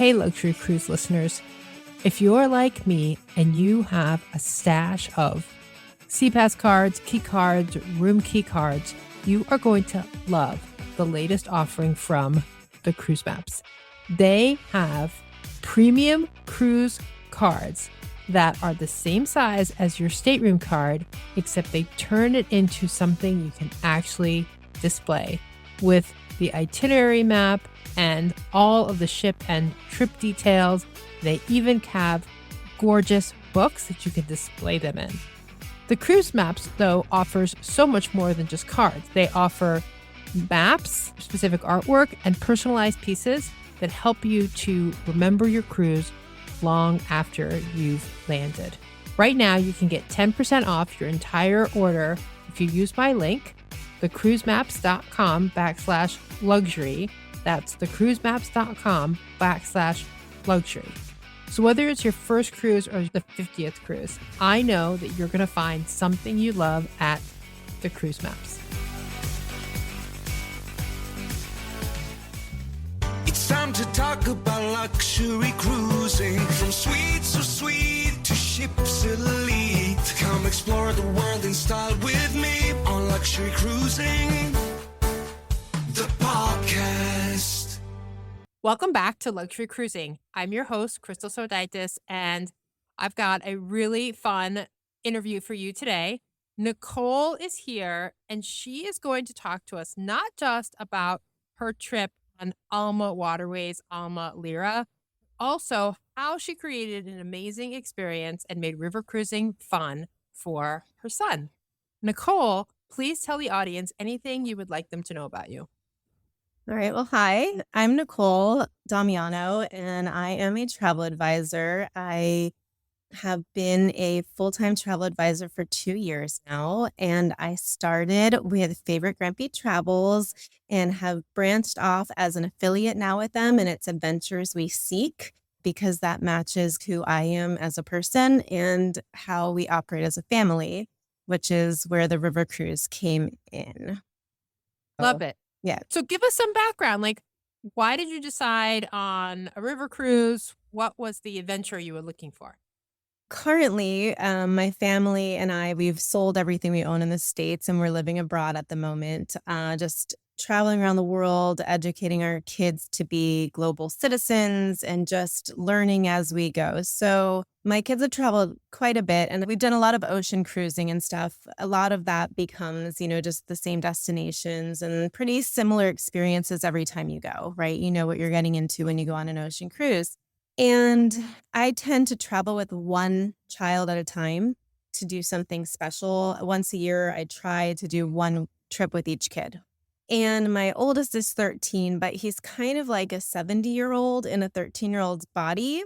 Hey, luxury cruise listeners. If you're like me and you have a stash of SeaPass cards, key cards, room key cards, you are going to love the latest offering from the Cruise Maps. They have premium cruise cards that are the same size as your stateroom card, except they turn it into something you can actually display with the itinerary map and all of the ship and trip details. They even have gorgeous books that you can display them in. The Cruise Maps, though, offers so much more than just cards. They offer maps, specific artwork, and personalized pieces that help you to remember your cruise long after you've landed. Right now, you can get 10% off your entire order if you use my link, thecruisemaps.com/luxury. That's thecruisemaps.com/luxury. So whether it's your first cruise or the 50th cruise, I know that you're going to find something you love at the Cruise Maps. It's time to talk about luxury cruising. From sweet so sweet to ships elite. Come explore the world in style with me on Luxury Cruising, the podcast. Welcome back to Luxury Cruising. I'm your host, Krystal Sodaitis, and I've got a really fun interview for you today. Nicole is here, and she is going to talk to us not just about her trip on AmaWaterways AmaLyra, also how she created an amazing experience and made river cruising fun for her son. Nicole, please tell the audience anything you would like them to know about you. All right. Well, hi, I'm Nicole Damiano, and I am a travel advisor. I have been a full-time travel advisor for 2 years now, and I started with Favorite Grampy Travels and have branched off as an affiliate now with them, and it's Adventures We Seek, because that matches who I am as a person and how we operate as a family, which is where the river cruise came in. Love it. Yeah. So give us some background. Like, why did you decide on a river cruise? What was the adventure you were looking for? Currently, my family and I, we've sold everything we own in the States and we're living abroad at the moment, just traveling around the world, educating our kids to be global citizens and just learning as we go. So my kids have traveled quite a bit and we've done a lot of ocean cruising and stuff. A lot of that becomes, just the same destinations and pretty similar experiences every time you go, right? You know what you're getting into when you go on an ocean cruise. And I tend to travel with one child at a time to do something special. Once a year, I try to do one trip with each kid. And my oldest is 13, but he's kind of like a 70-year-old in a 13-year-old's body.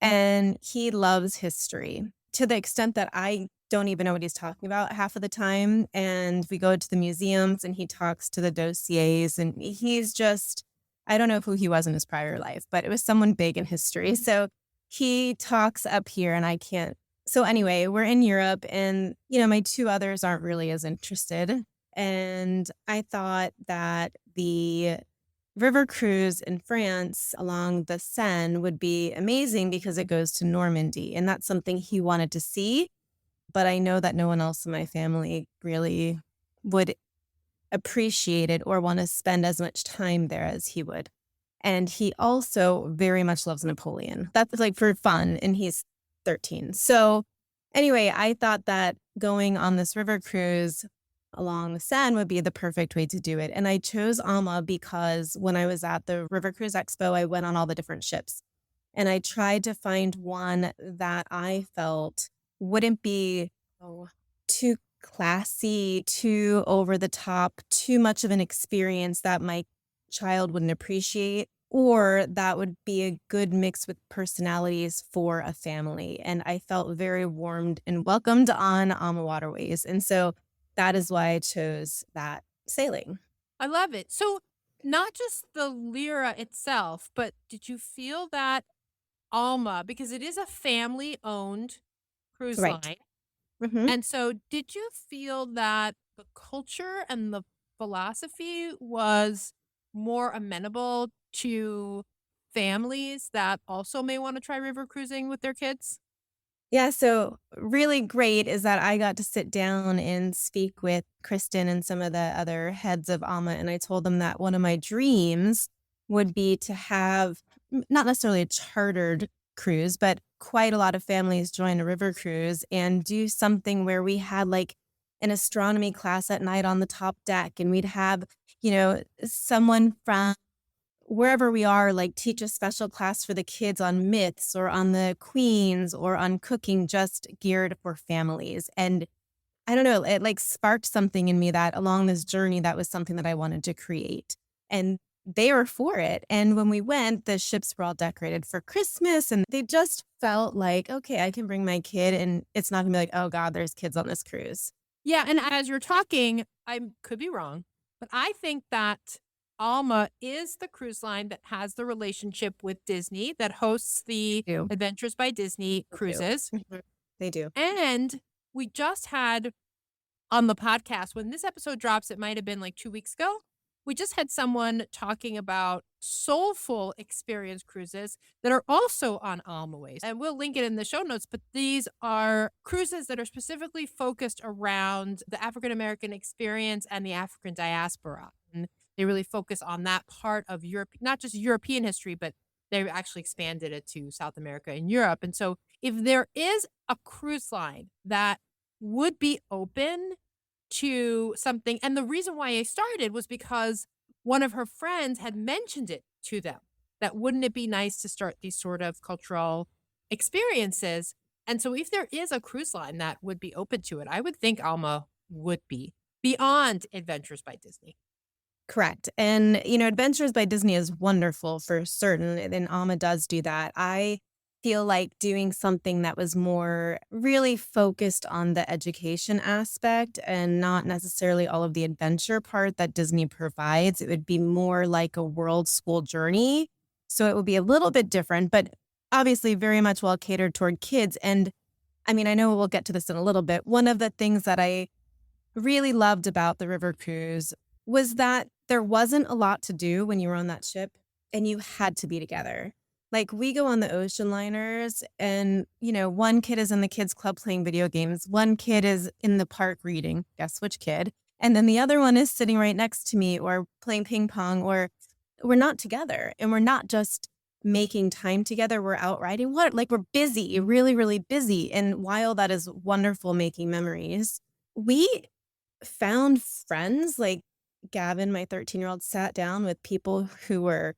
And he loves history to the extent that I don't even know what he's talking about half of the time. And we go to the museums and he talks to the dossiers and he's just, I don't know who he was in his prior life, but it was someone big in history. So he talks up here and I can't. So anyway, we're in Europe and, my two others aren't really as interested. And I thought that the river cruise in France along the Seine would be amazing because it goes to Normandy. And that's something he wanted to see. But I know that no one else in my family really would appreciate it or want to spend as much time there as he would. And he also very much loves Napoleon. That's like for fun. And he's 13. So anyway, I thought that going on this river cruise along the Seine would be the perfect way to do it. And I chose Ama because when I was at the River Cruise Expo, I went on all the different ships. And I tried to find one that I felt wouldn't be too classy, too over the top, too much of an experience that my child wouldn't appreciate, or that would be a good mix with personalities for a family. And I felt very warmed and welcomed on AmaWaterways. And so that is why I chose that sailing. I love it. So not just the Lyra itself, but did you feel that Alma, because it is a family-owned cruise Right. line, Mm-hmm. and so did you feel that the culture and the philosophy was more amenable to families that also may want to try river cruising with their kids? Yeah, so really great is that I got to sit down and speak with Kristen and some of the other heads of AMA, and I told them that one of my dreams would be to have not necessarily a chartered cruise, but quite a lot of families join a river cruise and do something where we had like an astronomy class at night on the top deck, and we'd have, someone from wherever we are, like teach a special class for the kids on myths or on the queens or on cooking just geared for families. And I don't know, it like sparked something in me that along this journey, that was something that I wanted to create. And they were for it. And when we went, the ships were all decorated for Christmas and they just felt like, okay, I can bring my kid and it's not gonna be like, oh God, there's kids on this cruise. Yeah, and as you're talking, I could be wrong, but I think that Alma is the cruise line that has the relationship with Disney that hosts the They do. Adventures by Disney cruises. Mhm. They do. And we just had on the podcast, when this episode drops, it might have been like 2 weeks ago. We just had someone talking about soulful experience cruises that are also on AmaWays. And we'll link it in the show notes, but these are cruises that are specifically focused around the African American experience and the African diaspora. And they really focus on that part of Europe, not just European history, but they actually expanded it to South America and Europe. And so if there is a cruise line that would be open to something, and the reason why I started was because one of her friends had mentioned it to them, that wouldn't it be nice to start these sort of cultural experiences? And so if there is a cruise line that would be open to it, I would think Alma would be beyond Adventures by Disney. Correct. And, Adventures by Disney is wonderful for certain, and Alma does do that. I feel like doing something that was more really focused on the education aspect and not necessarily all of the adventure part that Disney provides. It would be more like a world school journey. So it would be a little bit different, but obviously very much well catered toward kids. And I mean, I know we'll get to this in a little bit. One of the things that I really loved about the river cruise was that there wasn't a lot to do when you were on that ship and you had to be together. Like we go on the ocean liners and, one kid is in the kids club playing video games. One kid is in the park reading, guess which kid? And then the other one is sitting right next to me or playing ping pong, or we're not together and we're not just making time together. We're out riding. Like we're busy, really, really busy. And while that is wonderful making memories, we found friends. Like Gavin, my 13-year-old, sat down with people who were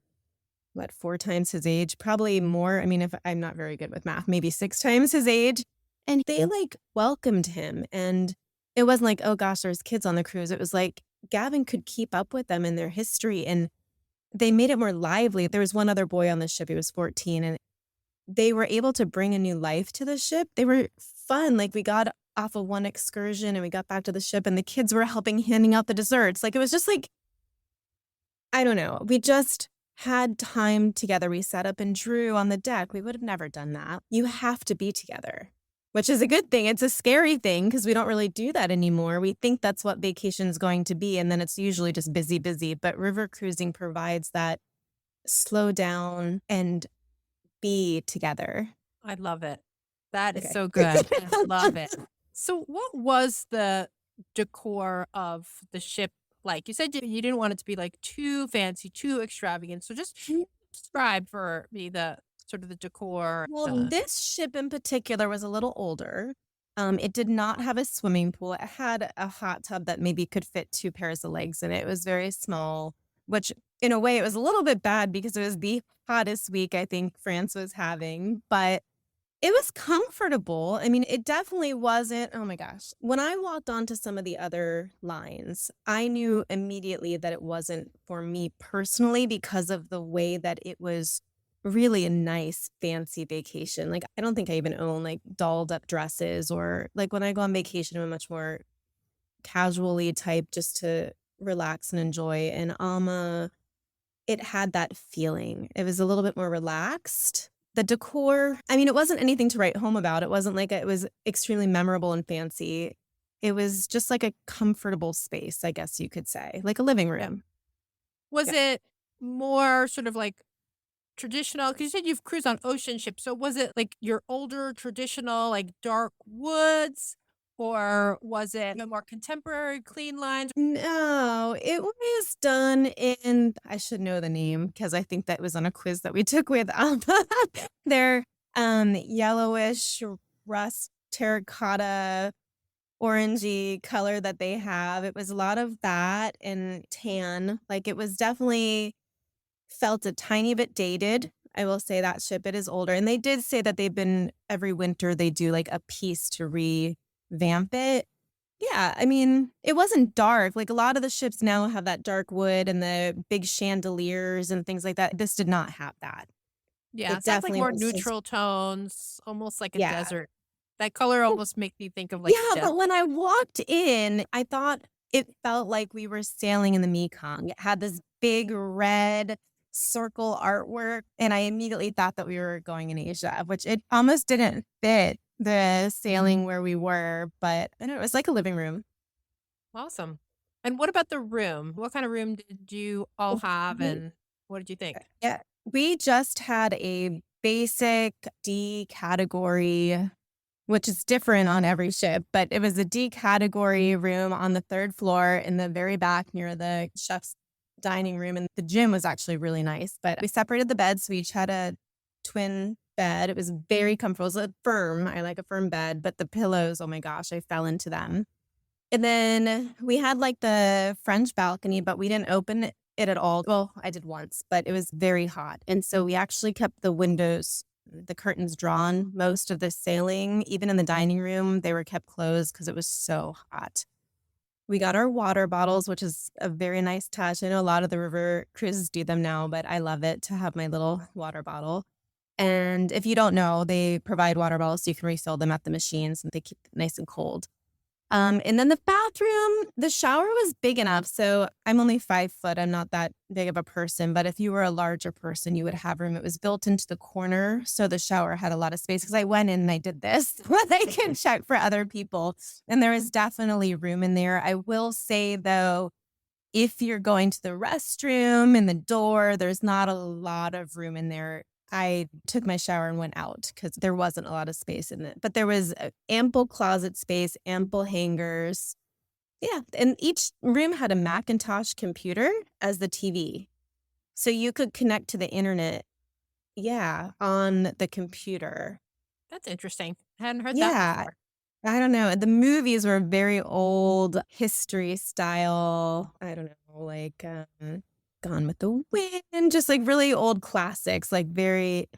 4 times his age, probably more. I mean, if I'm not very good with math, maybe 6 times his age. And they like welcomed him. And it wasn't like, oh gosh, there's kids on the cruise. It was like Gavin could keep up with them in their history and they made it more lively. There was one other boy on the ship. He was 14 and they were able to bring a new life to the ship. They were fun. Like we got off of one excursion and we got back to the ship and the kids were handing out the desserts. Like it was just like, I don't know. We just had time together. We sat up and drew on the deck. We would have never done that. You have to be together, which is a good thing. It's a scary thing because we don't really do that anymore. We think that's what vacation is going to be. And then it's usually just busy, busy. But river cruising provides that slow down and be together. I love it. That is Okay. so good. I love it. So what was the decor of the ship like? You said you didn't want it to be like too fancy, too extravagant. So just describe for me the sort of the decor. Well, this ship in particular was a little older. It did not have a swimming pool. It had a hot tub that maybe could fit 2 pairs of legs in it. It was very small, which in a way it was a little bit bad because it was the hottest week I think France was having, but it was comfortable. I mean, it definitely wasn't, oh my gosh. When I walked onto some of the other lines, I knew immediately that it wasn't for me personally because of the way that it was really a nice, fancy vacation. Like, I don't think I even own like dolled up dresses, or like when I go on vacation, I'm much more casually type just to relax and enjoy. And it had that feeling. It was a little bit more relaxed. The decor, I mean, it wasn't anything to write home about. It wasn't like it was extremely memorable and fancy. It was just like a comfortable space, I guess you could say, like a living room. Was it more sort of like traditional? Because you said you've cruised on ocean ships. So was it like your older traditional, like dark woods, or was it a more contemporary, clean lines? No, it was done in, I should know the name because I think that was on a quiz that we took with Alba. They're yellowish rust terracotta orangey color that they have. It was a lot of that and tan. Like it was definitely felt a tiny bit dated. I will say that ship, it is older. And they did say that they've been every winter they do like a piece to revamp it. Yeah, I mean, it wasn't dark. Like a lot of the ships now have that dark wood and the big chandeliers and things like that. This did not have that. Yeah, It it sounds like definitely more was just, neutral tones, almost like a yeah. desert. That color Well, almost makes me think of like yeah, desert. but when I walked in, I thought it felt like we were sailing in the Mekong. It had this big red circle artwork, and I immediately thought that we were going in Asia, which it almost didn't fit the sailing where we were, but I don't know, it was like a living room. Awesome. And what about the room? What kind of room did you all have, We and what did you think? Yeah, we just had a basic D category, which is different on every ship, but it was a D category room on the third floor in the very back near the chef's dining room. And the gym was actually really nice, but we separated the beds. So we each had a twin bed. It was very comfortable. It was a firm. I like a firm bed, but the pillows, oh my gosh, I fell into them. And then we had like the French balcony, but we didn't open it at all. Well, I did once, but it was very hot. And so we actually kept the windows, the curtains drawn most of the sailing. Even in the dining room, they were kept closed because it was so hot. We got our water bottles, which is a very nice touch. I know a lot of the river cruises do them now, but I love it to have my little water bottle. And if you don't know, they provide water bottles so you can refill them at the machines and they keep it nice and cold. And then the bathroom, the shower was big enough. So I'm only 5 foot. I'm not that big of a person. But if you were a larger person, you would have room. It was built into the corner. So the shower had a lot of space because I went in and I did this when I can check for other people. And there is definitely room in there. I will say, though, if you're going to the restroom and the door, there's not a lot of room in there. I took my shower and went out because there wasn't a lot of space in it. But there was ample closet space, ample hangers. Yeah. And each room had a Macintosh computer as the TV. So you could connect to the internet, yeah, on the computer. That's interesting. I hadn't heard that Yeah. before. I don't know. The movies were very old history style. I don't know, like Gone with the Wind, just like really old classics, like very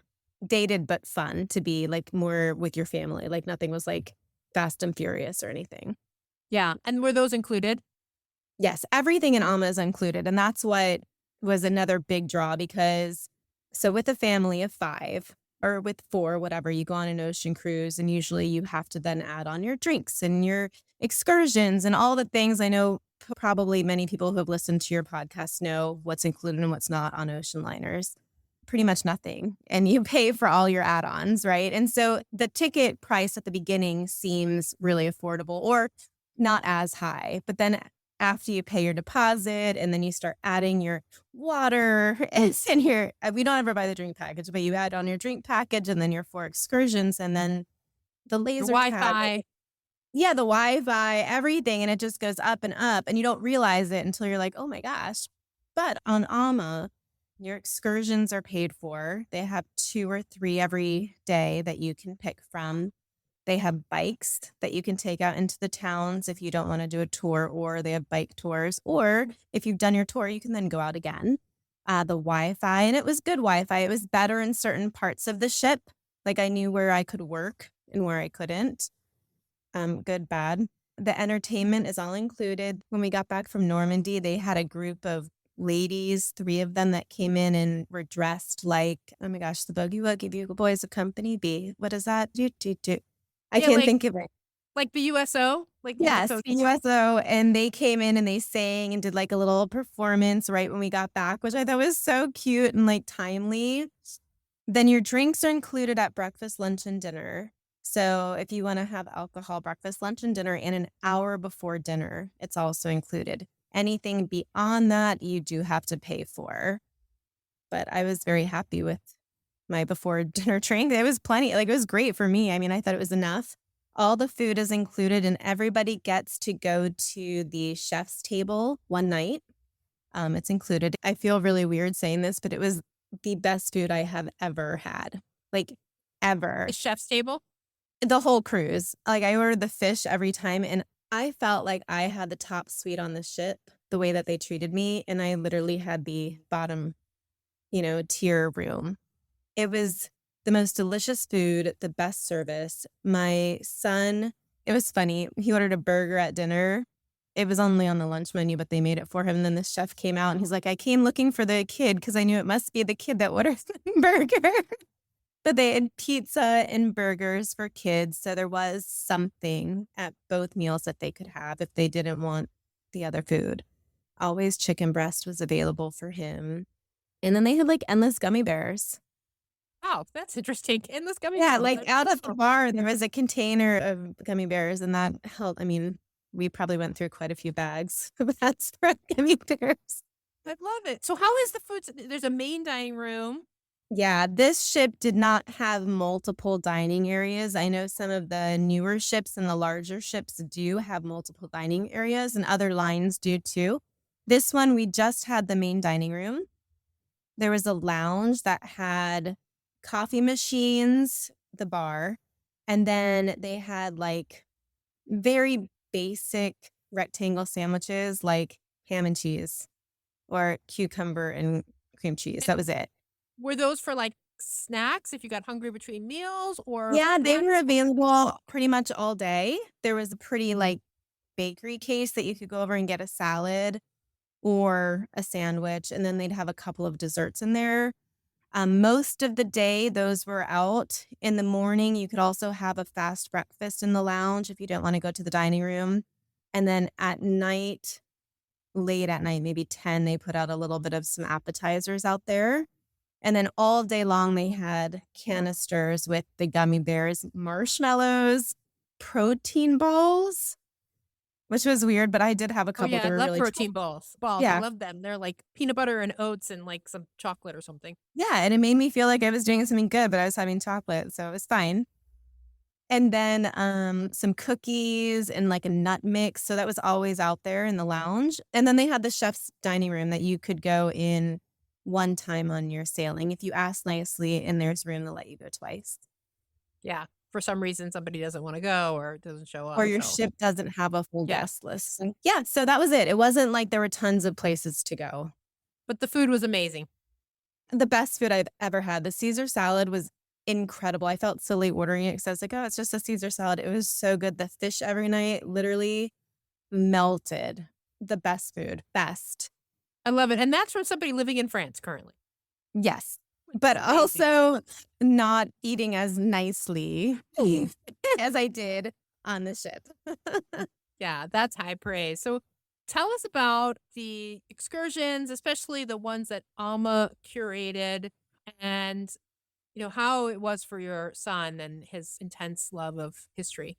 dated but fun to be like more with your family. Like nothing was like Fast and Furious or anything. Yeah. And were those included? Yes, everything in Alma is included. And that's what was another big draw because so with a family of 5 or with 4, whatever, you go on an ocean cruise and usually you have to then add on your drinks and your excursions and all the things. I know probably many people who have listened to your podcast know what's included and what's not on ocean liners. Pretty much nothing. And you pay for all your add-ons, right? And so the ticket price at the beginning seems really affordable or not as high. But then after you pay your deposit and then you start adding your water and your, we don't ever buy the drink package, but you add on your drink package and then your 4 excursions and then the laser Wi-Fi. tag. Yeah, the Wi-Fi, everything. And it just goes up and up and you don't realize it until you're like, oh my gosh. But on Ama, your excursions are paid for. They have 2 or 3 every day that you can pick from. They have bikes that you can take out into the towns if you don't want to do a tour, or they have bike tours. Or if you've done your tour, you can then go out again. The Wi-Fi, and it was good Wi-Fi. It was better in certain parts of the ship. Like I knew where I could work and where I couldn't. Good, bad. The entertainment is all included. When we got back from Normandy, they had a group of ladies, 3 of them that came in and were dressed like, oh my gosh, the Boogie Woogie Bugle Boys of Company B. What is that? I Yeah, can't think of it. Like the USO? Like Yes, USO. the USO. And they came in and they sang and did like a little performance right when we got back, which I thought was so cute and like timely. Then your drinks are included at breakfast, lunch, and dinner. So if you want to have alcohol, breakfast, lunch, and dinner, and an hour before dinner, it's also included. Anything beyond that, you do have to pay for. but I was very happy with my before dinner drink. It was plenty. Like, it was great for me. I mean, I thought it was enough. All the food is included, and everybody gets to go to the chef's table one night. It's included. I feel really weird saying this, but it was the best food I have ever had. Like, ever. The chef's table? The whole cruise. Like, I ordered the fish every time, and I felt like I had the top suite on the ship, the way that they treated me, and I literally had the bottom, tier room. It was the most delicious food, the best service. My son, it was funny. He ordered a burger at dinner. It was only on the lunch menu, but they made it for him. And then the chef came out and he's like, I came looking for the kid because I knew it must be the kid that orders the burger. But they had pizza and burgers for kids. So there was something at both meals that they could have if they didn't want the other food. Always chicken breast was available for him. And then they had like endless gummy bears. Oh, that's interesting. Endless gummy Yeah, bears. like out of the bar, there was a container of gummy bears, and that helped. I mean, we probably went through quite a few bags of that spread gummy bears. I love it. So how is the food? There's a main dining room. Yeah, this ship did not have multiple dining areas. I know some of the newer ships and the larger ships do have multiple dining areas, and other lines do too. This one, we just had the main dining room. There was a lounge that had coffee machines, the bar, and then they had like very basic rectangle sandwiches like ham and cheese or cucumber and cream cheese. That was it. Were those for like snacks if you got hungry between meals or? Yeah, they were available pretty much all day. There was a pretty like bakery case that you could go over and get a salad or a sandwich, and then they'd have a couple of desserts in there. Most of the day, those were out. In the morning, you could also have a fast breakfast in the lounge if you don't want to go to the dining room. And then at night, late at night, maybe 10, they put out a little bit of some appetizers out there. And then all day long, they had canisters with the gummy bears, marshmallows, protein balls, which was weird, but I did have a couple that I were love really protein balls. Yeah. I love them. They're like peanut butter and oats and like some chocolate or something. Yeah, and it made me feel like I was doing something good, but I was having chocolate, so it was fine. And then some cookies and like a nut mix, so that was always out there in the lounge. And then they had the chef's dining room that you could go in one time on your sailing. If you ask nicely and there's room, they'll let you go twice. Yeah. For some reason, somebody doesn't want to go or doesn't show up. Or your ship doesn't have a full guest list. Yeah, so that was it. It wasn't like there were tons of places to go. But the food was amazing. The best food I've ever had. The Caesar salad was incredible. I felt silly ordering it because I was like, oh, it's just a Caesar salad. It was so good. The fish every night literally melted. The best food. Best. I love it. And that's from somebody living in France currently. Yes. But also not eating as nicely as I did on the ship. Yeah, that's high praise. So tell us about the excursions, especially the ones that Ama curated, and how it was for your son and his intense love of history.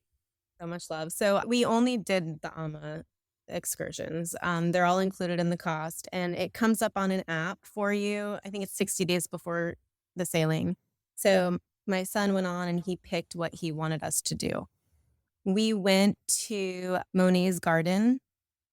So much love. So we only did the Ama excursions. They're all included in the cost, and it comes up on an app for you. I think it's 60 days before the sailing. So my son went on and he picked what he wanted us to do. We went to Monet's garden.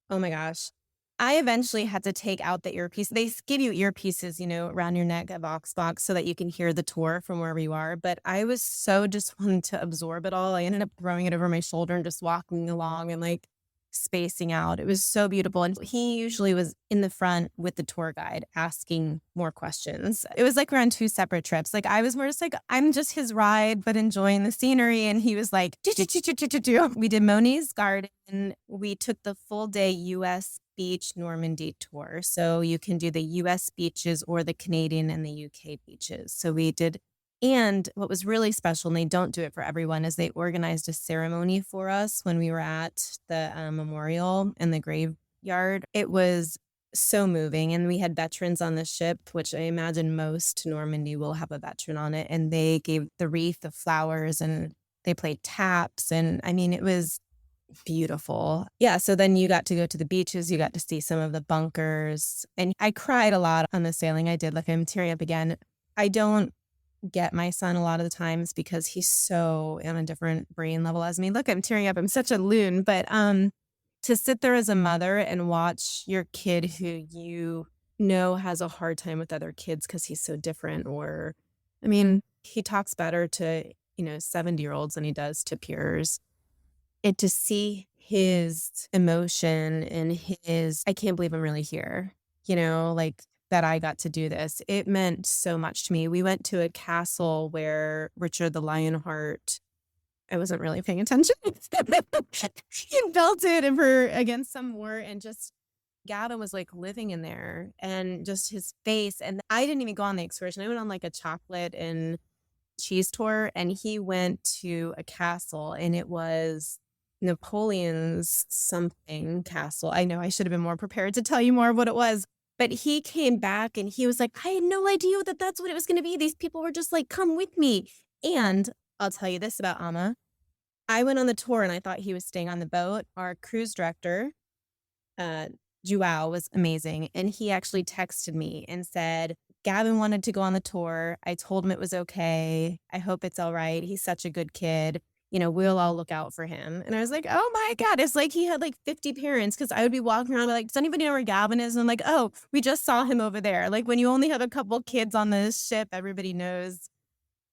Oh my gosh. I eventually had to take out the earpiece. They give you earpieces, around your neck, a Vox box, so that you can hear the tour from wherever you are. But I was so just wanting to absorb it all. I ended up throwing it over my shoulder and just walking along and like spacing out. It was so beautiful. And he usually was in the front with the tour guide asking more questions. It was like we're on two separate trips. Like I was more just like, I'm just his ride, but enjoying the scenery. And he was like, we did Monet's garden. We took the full day US beach Normandy tour. So you can do the US beaches or the Canadian and the UK beaches. So we did. And what was really special, and they don't do it for everyone, is they organized a ceremony for us when we were at the memorial in the graveyard. It was so moving. And we had veterans on the ship, which I imagine most Normandy will have a veteran on it. And they gave the wreath of flowers and they played taps. And I mean, it was beautiful. Yeah, so then you got to go to the beaches, you got to see some of the bunkers, and I cried a lot on the sailing I did. Like, I'm tearing up again. I don't get my son a lot of the times because he's so on a different brain level as me. Look, I'm tearing up. I'm such a loon. But to sit there as a mother and watch your kid who you know has a hard time with other kids because he's so different, or, I mean, he talks better to, 70-year-olds than he does to peers. And to see his emotion and I can't believe I'm really here, like that I got to do this. It meant so much to me. We went to a castle where Richard the Lionheart, I wasn't really paying attention. He built it against some war, and just Gavin was like living in there, and just his face. And I didn't even go on the excursion. I went on like a chocolate and cheese tour, and he went to a castle, and it was Napoleon's something castle. I know I should have been more prepared to tell you more of what it was, but he came back and he was like, I had no idea that that's what it was going to be. These people were just like, come with me. And I'll tell you this about Ama. I went on the tour and I thought he was staying on the boat. Our cruise director, Joao, was amazing. And he actually texted me and said, Gavin wanted to go on the tour. I told him it was okay. I hope it's all right. He's such a good kid. We'll all look out for him. And I was like, oh my God. It's like he had like 50 parents, because I would be walking around like, does anybody know where Gavin is? And I'm like, oh, we just saw him over there. Like, when you only have a couple kids on this ship, everybody knows.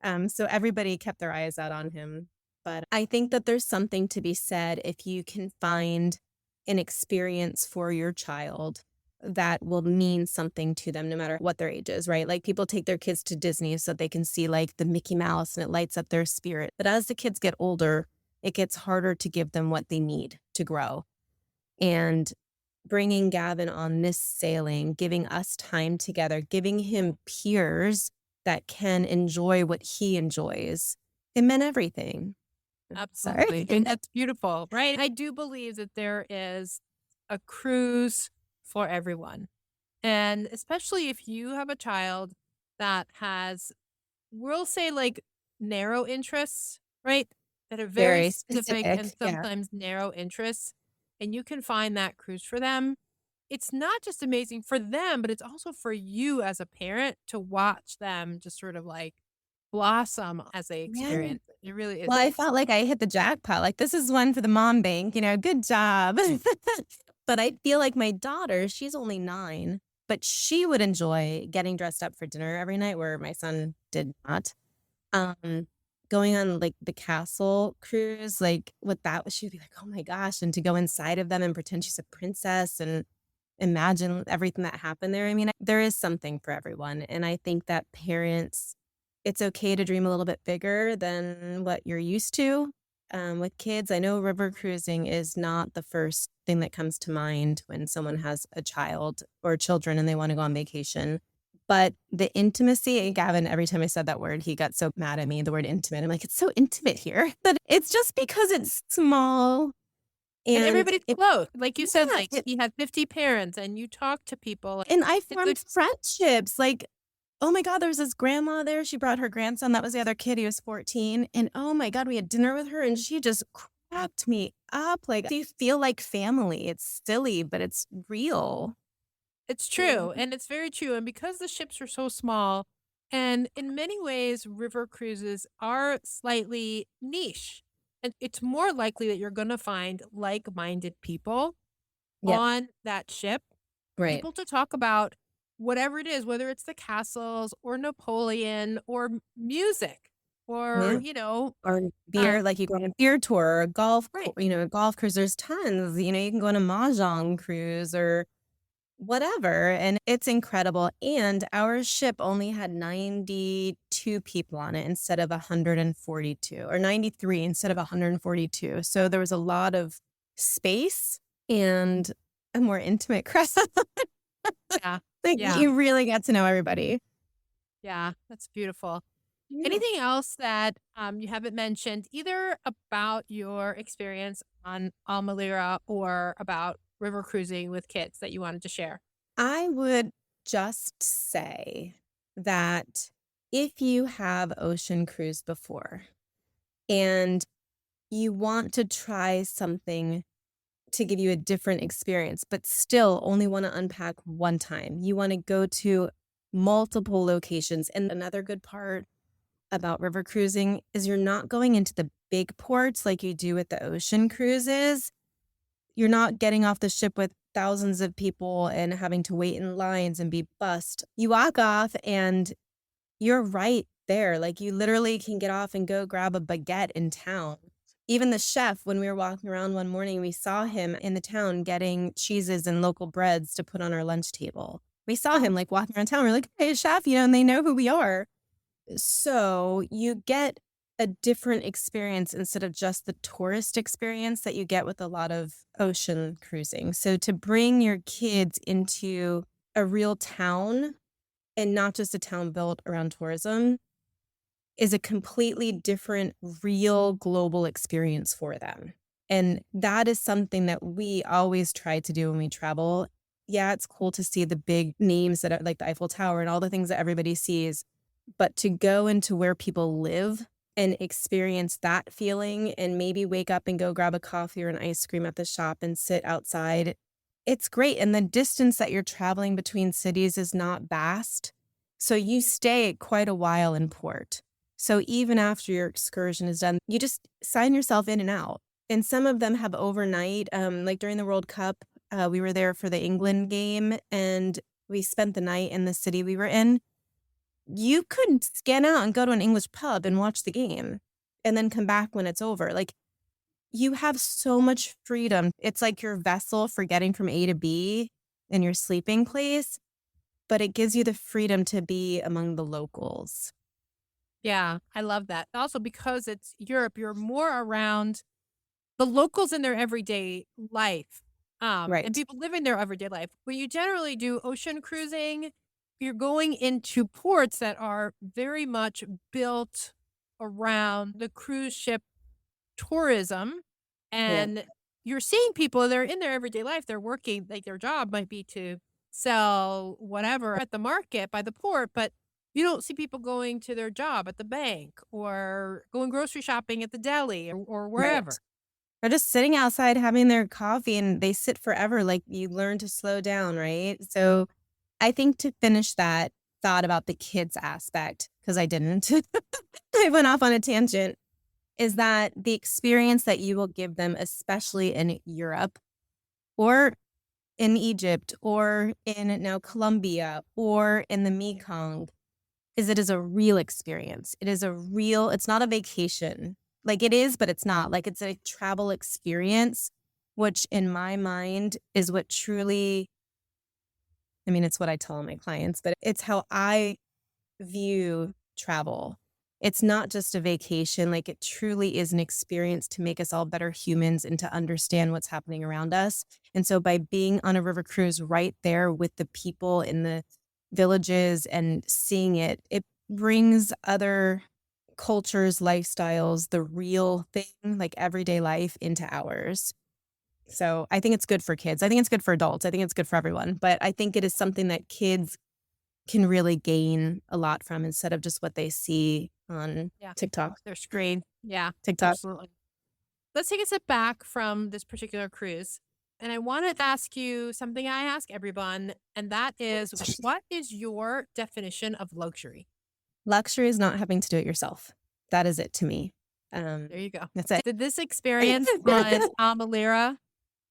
So everybody kept their eyes out on him. But I think that there's something to be said if you can find an experience for your child that will mean something to them no matter what their age is, right? Like, people take their kids to Disney so they can see like the Mickey Mouse and it lights up their spirit. But as the kids get older, it gets harder to give them what they need to grow. And bringing Gavin on this sailing, giving us time together, giving him peers that can enjoy what he enjoys, it meant everything. Absolutely. And that's beautiful, right? I do believe that there is a cruise for everyone. And especially if you have a child that has, we'll say, like, narrow interests, right? That are very specific and sometimes narrow interests. And you can find that cruise for them. It's not just amazing for them, but it's also for you as a parent to watch them just sort of like blossom as they experience it. It really is. Well, I felt like I hit the jackpot. Like, this is one for the mom bank, good job. But I feel like my daughter, she's only 9, but she would enjoy getting dressed up for dinner every night, where my son did not. Going on like the castle cruise, like what that was, she'd be like, oh my gosh. And to go inside of them and pretend she's a princess and imagine everything that happened there. I mean, there is something for everyone. And I think that parents, it's okay to dream a little bit bigger than what you're used to. With kids, I know river cruising is not the first thing that comes to mind when someone has a child or children and they want to go on vacation. But the intimacy, and Gavin, every time I said that word, he got so mad at me, the word intimate. I'm like, it's so intimate here. But it's just because it's small. And everybody's close. Like you said, like he had 50 parents and you talk to people. And I formed friendships. Like, oh my God, there was this grandma there. She brought her grandson. That was the other kid. He was 14. And oh my God, we had dinner with her and she just cracked me up. Like, do you feel like family? It's silly, but it's real. It's true. And it's very true. And because the ships are so small, and in many ways, river cruises are slightly niche. And it's more likely that you're going to find like-minded people on that ship. Right. People to talk about whatever it is, whether it's the castles or Napoleon or music or, or beer, like you go on a beer tour or a golf, a golf cruise. There's tons, you can go on a mahjong cruise or whatever. And it's incredible. And our ship only had 92 people on it instead of 142, or 93 instead of 142. So there was a lot of space and a more intimate crowd. You really get to know everybody. Yeah, that's beautiful. Yeah. Anything else that you haven't mentioned, either about your experience on AmaLyra or about river cruising with kids, that you wanted to share? I would just say that if you have ocean cruised before and you want to try something to give you a different experience, but still only want to unpack one time. You want to go to multiple locations. And another good part about river cruising is you're not going into the big ports like you do with the ocean cruises. You're not getting off the ship with thousands of people and having to wait in lines and be bussed. You walk off and you're right there. Like you literally can get off and go grab a baguette in town. Even the chef, when we were walking around one morning, we saw him in the town getting cheeses and local breads to put on our lunch table. We saw him like walking around town. We're like, hey, chef, and they know who we are. So you get a different experience instead of just the tourist experience that you get with a lot of ocean cruising. So to bring your kids into a real town and not just a town built around tourism is a completely different, real global experience for them. And that is something that we always try to do when we travel. Yeah, it's cool to see the big names that are like the Eiffel Tower and all the things that everybody sees, but to go into where people live and experience that feeling and maybe wake up and go grab a coffee or an ice cream at the shop and sit outside, it's great. And the distance that you're traveling between cities is not vast. So you stay quite a while in port. So even after your excursion is done, you just sign yourself in and out. And some of them have overnight, like during the World Cup, we were there for the England game and we spent the night in the city we were in. You could scan out and go to an English pub and watch the game and then come back when it's over. Like you have so much freedom. It's like your vessel for getting from A to B in your sleeping place, but it gives you the freedom to be among the locals. Yeah, I love that. Also, because it's Europe, you're more around the locals in their everyday life. Right. And people living their everyday life. When you generally do ocean cruising, you're going into ports that are very much built around the cruise ship tourism. And you're seeing people, they're in their everyday life. They're working, like their job might be to sell whatever at the market by the port, but you don't see people going to their job at the bank or going grocery shopping at the deli or wherever. Right. Or just sitting outside having their coffee and they sit forever. Like you learn to slow down, right? So I think to finish that thought about the kids aspect, because I didn't, I went off on a tangent, is that the experience that you will give them, especially in Europe or in Egypt or in now Colombia or in the Mekong, is it is a real experience. It is it's not a vacation. Like it is, but it's not. Like it's a travel experience, which in my mind is what truly, I mean, it's what I tell all my clients, but it's how I view travel. It's not just a vacation. Like it truly is an experience to make us all better humans and to understand what's happening around us. And so by being on a river cruise right there with the people in the villages and seeing it, it brings other cultures, lifestyles, the real thing, like everyday life into ours. So I think it's good for kids. I think it's good for adults. I think it's good for everyone. But I think it is something that kids can really gain a lot from instead of just what they see on TikTok. Their screen. Yeah, TikTok. absolutely. Let's take a step back from this particular cruise. And I want to ask you something I ask everyone, and that is, what is your definition of luxury? Luxury is not having to do it yourself. That is it to me. There you go. That's it. Did this experience on AmaLyra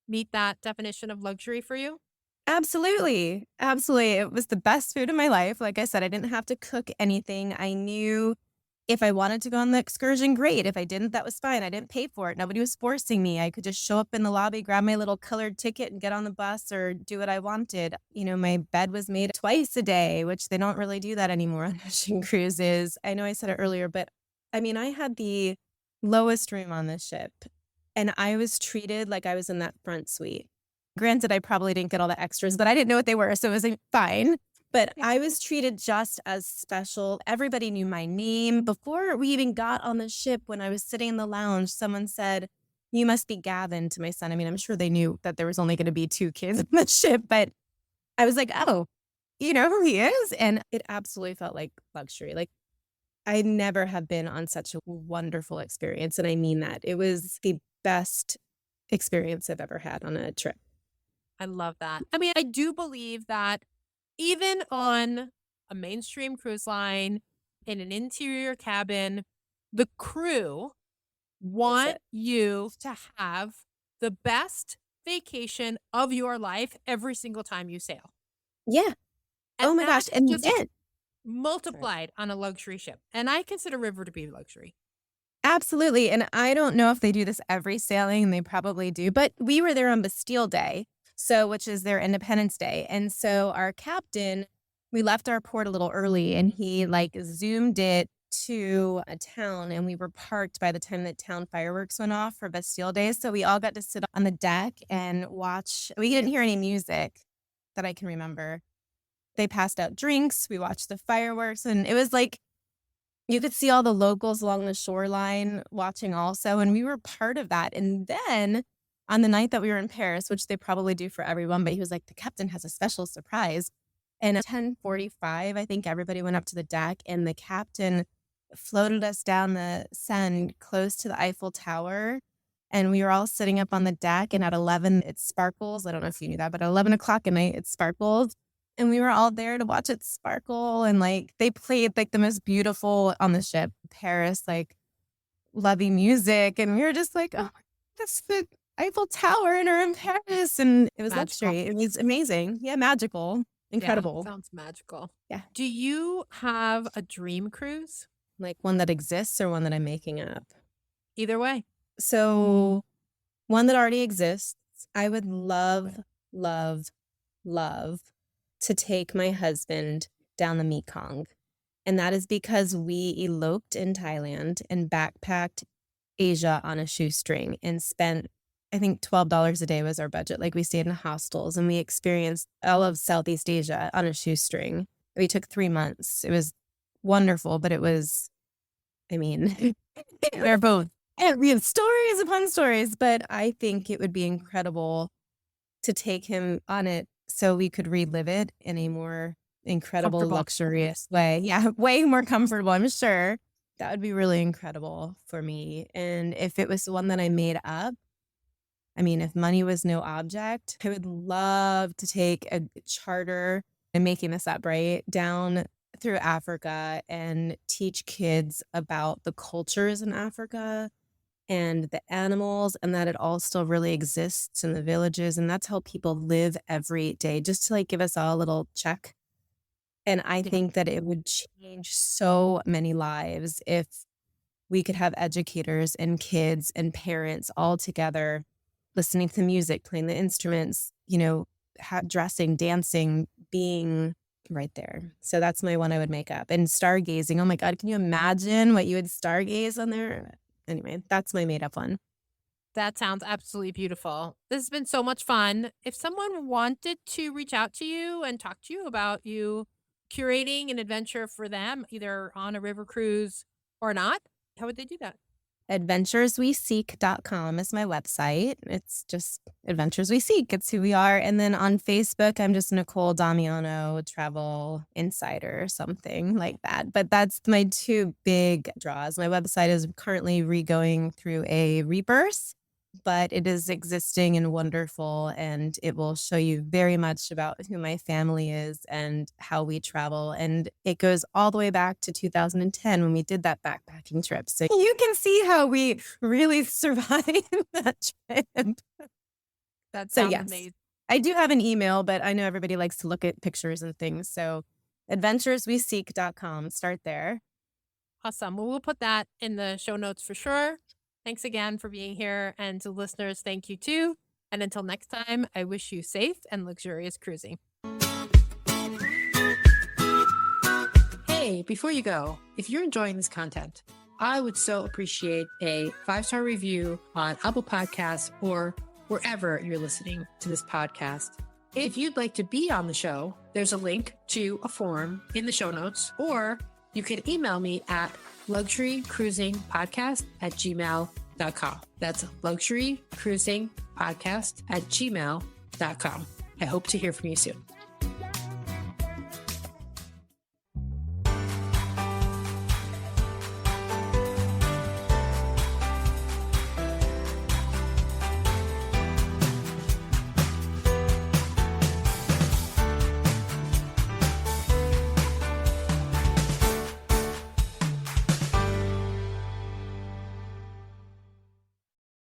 meet that definition of luxury for you? Absolutely. Absolutely. It was the best food of my life. Like I said, I didn't have to cook anything. I knew if I wanted to go on the excursion, great. If I didn't, that was fine. I didn't pay for it. Nobody was forcing me. I could just show up in the lobby, grab my little colored ticket and get on the bus or do what I wanted. My bed was made twice a day, which they don't really do that anymore on ocean cruises. I know I said it earlier, but I mean, I had the lowest room on the ship and I was treated like I was in that front suite. Granted, I probably didn't get all the extras, but I didn't know what they were, so it was fine. But I was treated just as special. Everybody knew my name. Before we even got on the ship, when I was sitting in the lounge, someone said, "You must be Gavin," to my son. I mean, I'm sure they knew that there was only going to be 2 kids on the ship, but I was like, oh, you know who he is? And it absolutely felt like luxury. Like I never have been on such a wonderful experience. And I mean that. It was the best experience I've ever had on a trip. I love that. I mean, I do believe that even on a mainstream cruise line, in an interior cabin, the crew want you to have the best vacation of your life every single time you sail. Yeah. And oh my gosh. And just then multiplied on a luxury ship. And I consider river to be luxury. absolutely. And I don't know if they do this every sailing, and they probably do, but we were there on Bastille Day, which is their Independence Day. And so our captain, we left our port a little early, and he like zoomed it to a town, and we were parked by the time that town fireworks went off for Bastille Day. So we all got to sit on the deck and watch. We didn't hear any music that I can remember. They passed out drinks. We watched the fireworks, and it was like you could see all the locals along the shoreline watching also, and we were part of that. And then on the night that we were in Paris, which they probably do for everyone, but he was like, the captain has a special surprise. And at 10:45, I think everybody went up to the deck, and the captain floated us down the Seine close to the Eiffel Tower. And we were all sitting up on the deck, and at 11, it sparkles. I don't know if you knew that, but at 11 o'clock at night, it sparkled. And we were all there to watch it sparkle. And like they played like the most beautiful on the ship, Paris, like lovey music. And we were just like, oh, that's the Eiffel Tower, and we're in Paris. And it was Magical. luxury. It was amazing. Yeah, magical. Incredible. Yeah, sounds magical. Yeah. Do you have a dream cruise? Like one that exists or one that I'm making up? Either way. So one that already exists, I would love, love, love to take my husband down the Mekong. And that is because we eloped in Thailand and backpacked Asia on a shoestring and spent, I think $12 a day was our budget. Like we stayed in hostels, and we experienced all of Southeast Asia on a shoestring. We took 3 months. It was wonderful, but it was, I mean, we're both, and we have stories upon stories, but I think it would be incredible to take him on it so we could relive it in a more incredible, luxurious way. Yeah, way more comfortable, I'm sure. That would be really incredible for me. And if it was one that I made up, I mean, if money was no object, I would love to take a charter, I'm making this up, right, down through Africa and teach kids about the cultures in Africa and the animals, and that it all still really exists in the villages. And that's how people live every day, just to like give us all a little check. And I think that it would change so many lives if we could have educators and kids and parents all together listening to music, playing the instruments, dressing, dancing, being right there. So that's my one I would make up. And stargazing. Oh my God, can you imagine what you would stargaze on there? Anyway, that's my made up one. That sounds absolutely beautiful. This has been so much fun. If someone wanted to reach out to you and talk to you about you curating an adventure for them, either on a river cruise or not, how would they do that? AdventuresWeSeek.com is my website. It's just Adventures We Seek. It's who we are. And then on Facebook, I'm just Nicole Damiano, Travel Insider or something like that. But that's my two big draws. My website is currently going through a rebirth, but it is existing and wonderful. And it will show you very much about who my family is and how we travel. And it goes all the way back to 2010 when we did that backpacking trip. So you can see how we really survived that trip. That sounds yes, amazing. I do have an email, but I know everybody likes to look at pictures and things. So adventuresweseek.com, start there. Awesome. Well, we'll put that in the show notes for sure. Thanks again for being here. And to listeners, thank you too. And until next time, I wish you safe and luxurious cruising. Hey, before you go, if you're enjoying this content, I would so appreciate a 5-star review on Apple Podcasts or wherever you're listening to this podcast. If you'd like to be on the show, there's a link to a form in the show notes, or you can email me at luxurycruisingpodcast@gmail.com. That's luxurycruisingpodcast@gmail.com. I hope to hear from you soon.